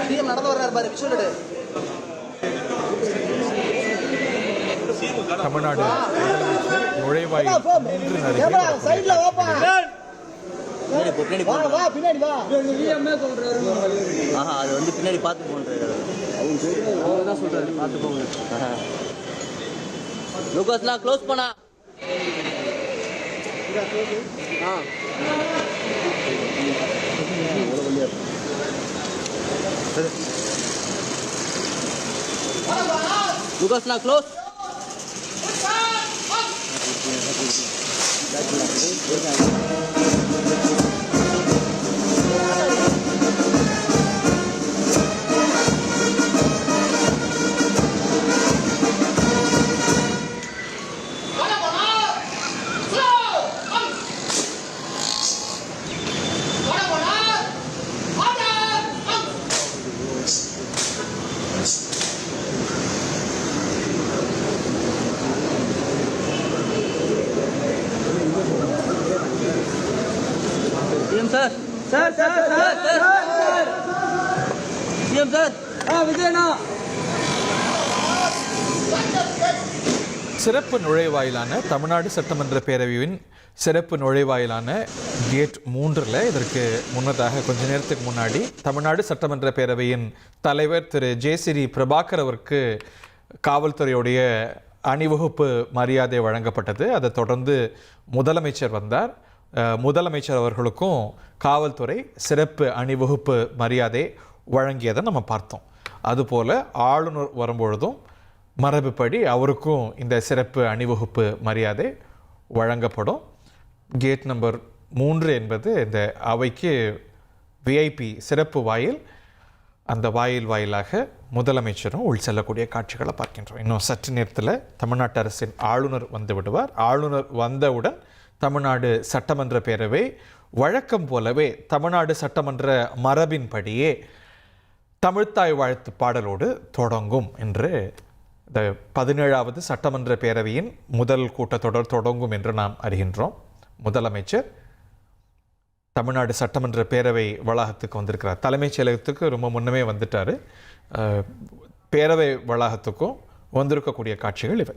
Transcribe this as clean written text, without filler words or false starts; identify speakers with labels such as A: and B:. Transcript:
A: CM நடந்து வர்றாரு பாரு, விஷுவல் எடு.
B: தமிழ்நாடு நுழைவாயில்
A: சைடுல வாப்பா, பின்னாடி வா.
C: அது வந்து பின்னாடி பார்த்து போன்றாரு. அவங்க தான் சொல்றாரு பார்த்து போங்க. லூகாஸ்லாம் க்ளோஸ் பண்ணா. லூகாஸ்லாம் close. Sir sir sir sir sir CM sir விஜயண்ணா.
B: சிறப்பு நுழைவாயிலான தமிழ்நாடு சட்டமன்ற பேரவையின் சிறப்பு நுழைவாயிலான கேட் 3 இதற்கு முன்னதாக கொஞ்ச நேரத்துக்கு முன்னாடி தமிழ்நாடு சட்டமன்ற பேரவையின் தலைவர் திரு ஜெயசிறி பிரபாகர் அவருக்கு காவல்துறையுடைய அணிவகுப்பு மரியாதை வழங்கப்பட்டது. அதை தொடர்ந்து முதலமைச்சர் வந்தார். முதலமைச்சர் அவர்களுக்கும் காவல்துறை சிறப்பு அணிவகுப்பு மரியாதை வழங்கியதை நம்ம பார்த்தோம். அதுபோல் ஆளுநர் வரும்பொழுதும் மரபுப்படி அவருக்கும் இந்த சிறப்பு அணிவகுப்பு மரியாதை வழங்கப்படும். கேட் நம்பர் 3 என்பது இந்த அவைக்கு விஐபி சிறப்பு வாயில். அந்த வாயிலாக முதலமைச்சரும் உள் செல்லக்கூடிய காட்சிகளை பார்க்கின்றோம். இன்னும் சற்று நேரத்தில் தமிழ்நாட்டு அரசின் ஆளுநர் வந்து விடுவார். ஆளுநர் வந்தவுடன் தமிழ்நாடு சட்டமன்ற பேரவை வழக்கம் போலவே தமிழ்நாடு சட்டமன்ற மரபின்படியே தமிழ்த்தாய் வாழ்த்து பாடலோடு தொடங்கும் என்று இந்த 17வது சட்டமன்ற பேரவையின் முதல் கூட்டத்தொடர் தொடங்கும் என்று நாம் அறிகின்றோம். முதலமைச்சர் தமிழ்நாடு சட்டமன்ற பேரவை வளாகத்துக்கு வந்திருக்கிறார். தலைமைச் செயலகத்துக்கு ரொம்ப முன்னமே வந்துட்டார். பேரவை வளாகத்துக்கும் வந்திருக்கக்கூடிய காட்சிகள் இவை.